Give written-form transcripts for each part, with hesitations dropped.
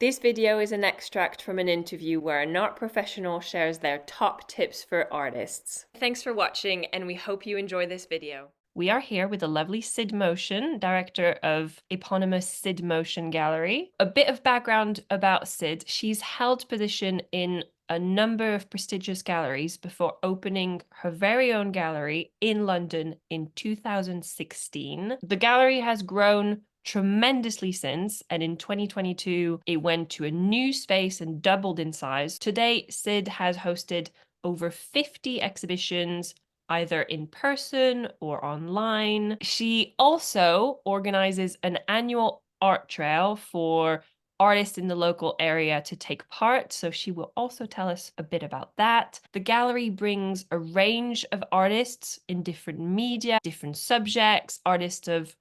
This video is an extract from an interview where an art professional shares their top tips for artists. Thanks for watching, and we hope you enjoy this video. We are here with the lovely Sid Motion, director of eponymous Sid Motion Gallery. A bit of background about Sid: she's held position in a number of prestigious galleries before opening her very own gallery in London in 2016. The gallery has grown tremendously since, and in 2022 it went to a new space and doubled in size. Today, Sid has hosted over 50 exhibitions, either in person or online. She also organizes an annual art trail for artists in the local area to take part, so she will also tell us a bit about that. The gallery brings a range of artists in different media, different subjects, artists of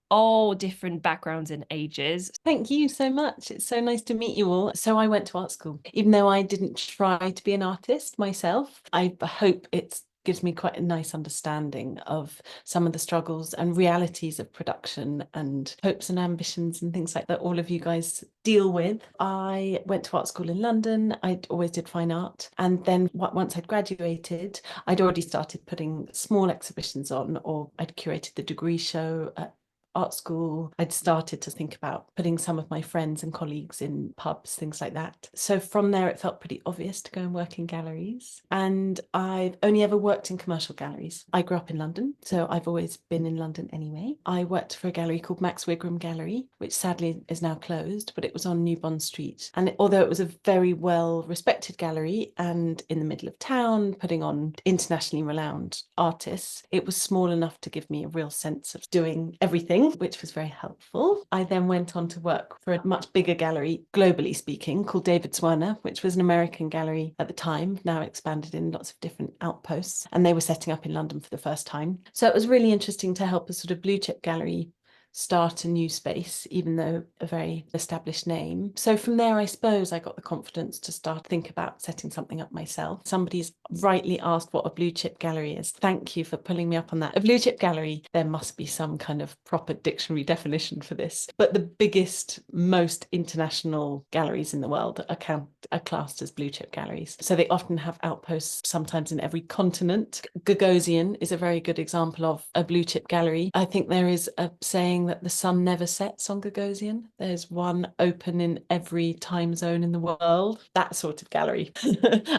all different backgrounds and ages. Thank you so much. It's so nice to meet you all. So I went to art school. Even though I didn't try to be an artist myself, I hope it gives me quite a nice understanding of some of the struggles and realities of production and hopes and ambitions and things like that all of you guys deal with. I went to art school in London. I always did fine art. And then once I'd graduated, I'd already started putting small exhibitions on, or I'd curated the degree show at art school. I'd started to think about putting some of my friends and colleagues in pubs, things like that. So from there, it felt pretty obvious to go and work in galleries. And I've only ever worked in commercial galleries. I grew up in London, so I've always been in London anyway. I worked for a gallery called Max Wigram Gallery, which sadly is now closed, but it was on New Bond Street. And although it was a very well respected gallery and in the middle of town, putting on internationally renowned artists, it was small enough to give me a real sense of doing everything, which was very helpful. I then went on to work for a much bigger gallery, globally speaking, called David Swerner, which was an American gallery at the time, now expanded in lots of different outposts. And they were setting up in London for the first time. So it was really interesting to help a sort of blue chip gallery start a new space, even though a very established name. So from there, I suppose I got the confidence to start think about setting something up myself. Somebody's rightly asked what a blue chip gallery is. Thank you for pulling me up on that. A blue chip gallery, there must be some kind of proper dictionary definition for this. But the biggest, most international galleries in the world are classed as blue chip galleries. So they often have outposts, sometimes in every continent. Gagosian is a very good example of a blue chip gallery. I think there is a saying that the sun never sets on Gagosian. There's one open in every time zone in the world. That sort of gallery.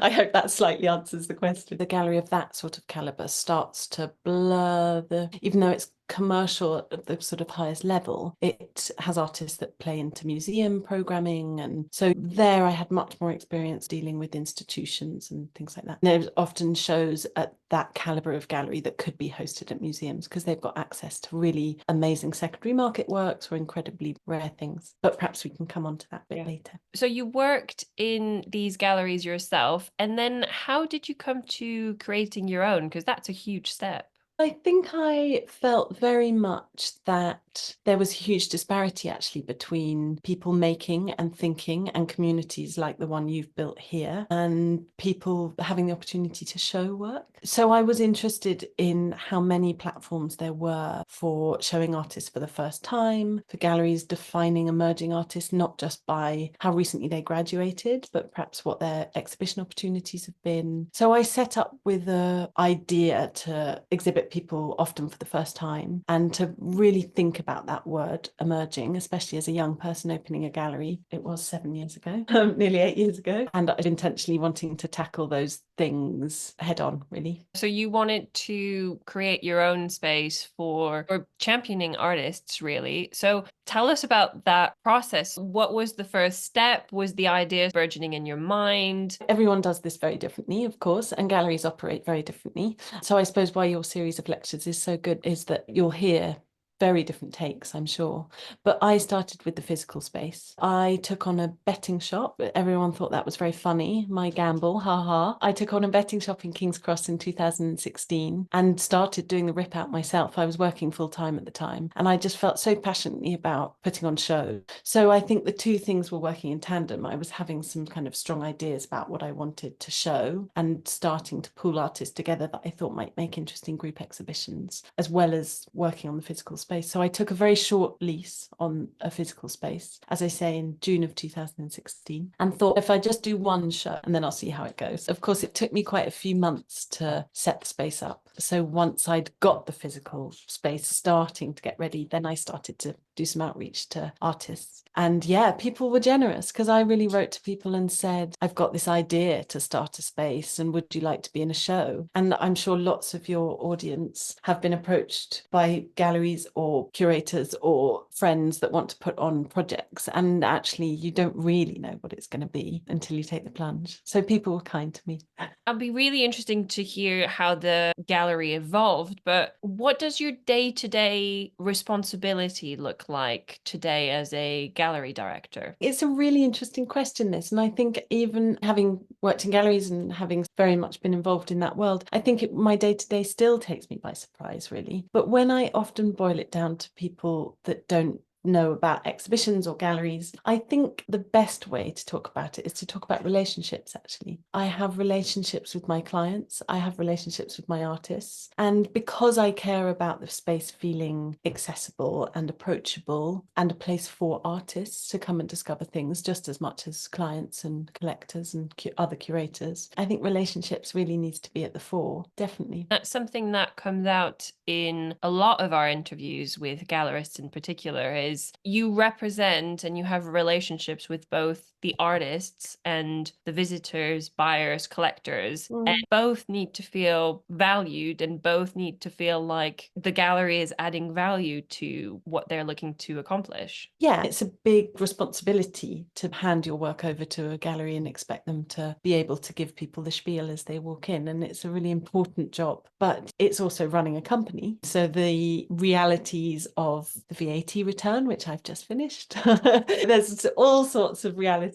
I hope that slightly answers the question. The gallery of that sort of caliber starts to blur even though it's commercial at the sort of highest level, it has artists that play into museum programming. And so there I had much more experience dealing with institutions and things like that. And there's often shows at that caliber of gallery that could be hosted at museums because they've got access to really amazing secondary market works or incredibly rare things. But perhaps we can come on to that bit later. So you worked in these galleries yourself, and then how did you come to creating your own? Because that's a huge step. I think I felt very much that there was a huge disparity actually between people making and thinking and communities like the one you've built here and people having the opportunity to show work. So I was interested in how many platforms there were for showing artists for the first time, for galleries defining emerging artists, not just by how recently they graduated, but perhaps what their exhibition opportunities have been. So I set up with the idea to exhibit people often for the first time and to really think about that word emerging, especially as a young person opening a gallery. It was 7 years ago, nearly 8 years ago, and intentionally wanting to tackle those things head on, really. So you wanted to create your own space for championing artists, really. So tell us about that process. What was the first step? Was the idea burgeoning in your mind? Everyone does this very differently, of course, and galleries operate very differently. So I suppose why your series of lectures is so good is that you'll hear very different takes, I'm sure. But I started with the physical space. I took on a betting shop. Everyone thought that was very funny, my gamble, haha. I took on a betting shop in King's Cross in 2016 and started doing the rip out myself. I was working full time at the time, and I just felt so passionately about putting on shows. So I think the two things were working in tandem. I was having some kind of strong ideas about what I wanted to show and starting to pool artists together that I thought might make interesting group exhibitions, as well as working on the physical space. space. So I took a very short lease on a physical space, as I say, in June of 2016, and thought if I just do one show and then I'll see how it goes. Of course, it took me quite a few months to set the space up. So once I'd got the physical space starting to get ready, then I started to do some outreach to artists. And yeah, people were generous because I really wrote to people and said, I've got this idea to start a space and would you like to be in a show? And I'm sure lots of your audience have been approached by galleries or curators or friends that want to put on projects. And actually, you don't really know what it's going to be until you take the plunge. So people were kind to me. It'll be really interesting to hear how the gallery evolved, but what does your day-to-day responsibility look like today as a gallery director? It's a really interesting question, this. And I think even having worked in galleries and having very much been involved in that world, I think my day-to-day still takes me by surprise, really. But when I often boil it down to people that don't know about exhibitions or galleries, I think the best way to talk about it is to talk about relationships, actually. I have relationships with my clients, I have relationships with my artists, and because I care about the space feeling accessible and approachable and a place for artists to come and discover things just as much as clients and collectors and other curators, I think relationships really needs to be at the fore, definitely. That's something that comes out in a lot of our interviews with gallerists in particular, is you represent and you have relationships with both the artists and the visitors, buyers, collectors, and both need to feel valued and both need to feel like the gallery is adding value to what they're looking to accomplish. Yeah, it's a big responsibility to hand your work over to a gallery and expect them to be able to give people the spiel as they walk in. And it's a really important job, but it's also running a company. So the realities of the VAT return, which I've just finished, there's all sorts of realities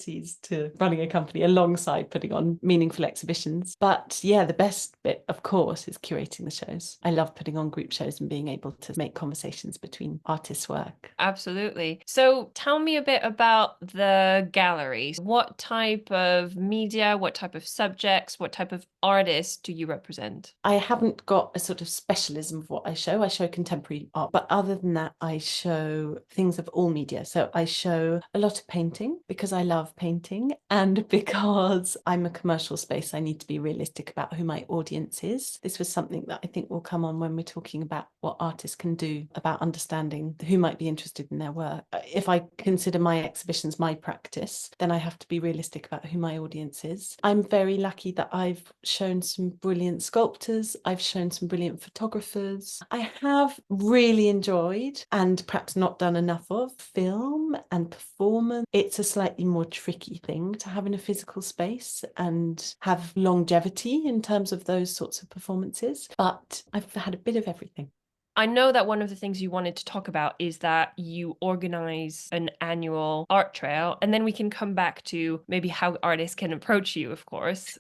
to running a company alongside putting on meaningful exhibitions. But yeah, the best bit, of course, is curating the shows. I love putting on group shows and being able to make conversations between artists' work. Absolutely. So tell me a bit about the gallery. What type of media, what type of subjects, what type of artists do you represent? I haven't got a sort of specialism of what I show. I show contemporary art, but other than that, I show things of all media. So I show a lot of painting because I love painting and because I'm a commercial space, I need to be realistic about who my audience is. This was something that I think will come on when we're talking about what artists can do about understanding who might be interested in their work. If I consider my exhibitions my practice, then I have to be realistic about who my audience is. I'm very lucky that I've shown some brilliant sculptors, I've shown some brilliant photographers. I have really enjoyed, and perhaps not done enough of, film and performance. It's a slightly more tricky thing to have in a physical space and have longevity in terms of those sorts of performances, but I've had a bit of everything. I know that one of the things you wanted to talk about is that you organize an annual art trail, and then we can come back to maybe how artists can approach you, of course.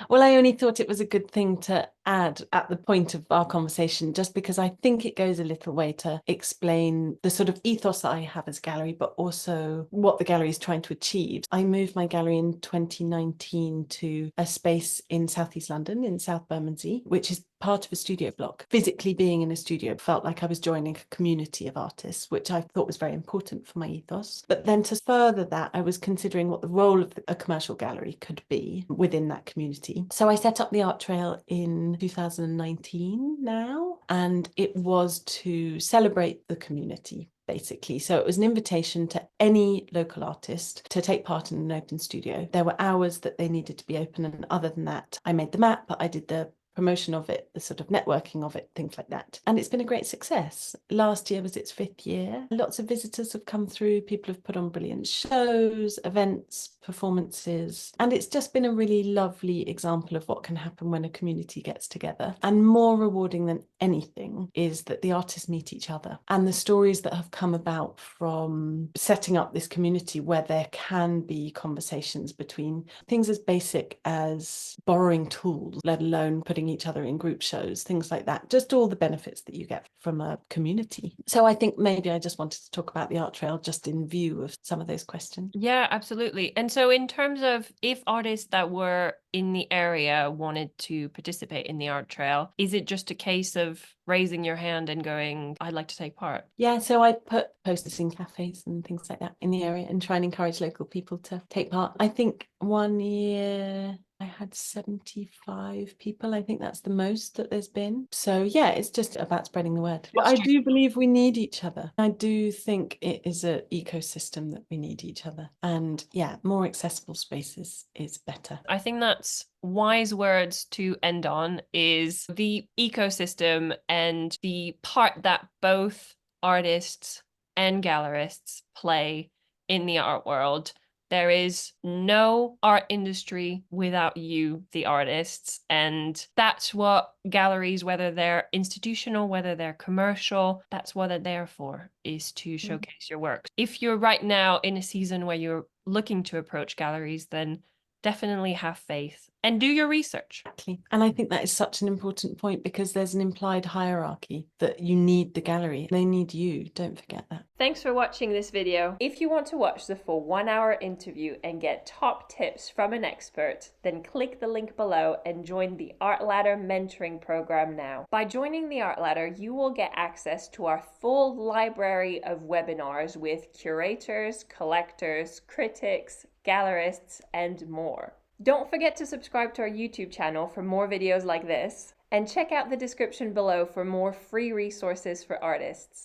Well, I only thought it was a good thing to add at the point of our conversation, just because I think it goes a little way to explain the sort of ethos that I have as a gallery, but also what the gallery is trying to achieve. I moved my gallery in 2019 to a space in Southeast London, in South Bermondsey, which is part of a studio block. Physically being in a studio felt like I was joining a community of artists, which I thought was very important for my ethos. But then to further that, I was considering what the role of a commercial gallery could be within that community. So I set up the art trail in 2019 now, and it was to celebrate the community, basically. So it was an invitation to any local artist to take part in an open studio. There were hours that they needed to be open, and other than that, I made the map, I did the promotion of it, the sort of networking of it, things like that. And it's been a great success. Last year was its 5th year. Lots of visitors have come through. People have put on brilliant shows, events, performances. And it's just been a really lovely example of what can happen when a community gets together. And more rewarding than anything is that the artists meet each other. And the stories that have come about from setting up this community where there can be conversations between things as basic as borrowing tools, let alone putting each other in group shows, things like that, just all the benefits that you get from a community. So I think maybe I just wanted to talk about the art trail just in view of some of those questions. Yeah, absolutely. And And so in terms of if artists that were in the area wanted to participate in the art trail, is it just a case of raising your hand and going, I'd like to take part? Yeah, so I put posters in cafes and things like that in the area and try and encourage local people to take part. I think one year I had 75 people. I think that's the most that there's been. So yeah, it's just about spreading the word. But I do believe we need each other. I do think it is an ecosystem that we need each other. And yeah, more accessible spaces is better. I think that's wise words to end on, is the ecosystem and the part that both artists and gallerists play in the art world. There is no art industry without you, the artists. And that's what galleries, whether they're institutional, whether they're commercial, that's what they're there for, is to showcase your work. If you're right now in a season where you're looking to approach galleries, then definitely have faith and do your research. Exactly. And I think that is such an important point, because there's an implied hierarchy that you need the gallery. They need you. Don't forget that. Thanks for watching this video. If you want to watch the full 1-hour interview and get top tips from an expert, then click the link below and join the Art Ladder mentoring program now. By joining the Art Ladder, you will get access to our full library of webinars with curators, collectors, critics, gallerists, and more. Don't forget to subscribe to our YouTube channel for more videos like this, and check out the description below for more free resources for artists.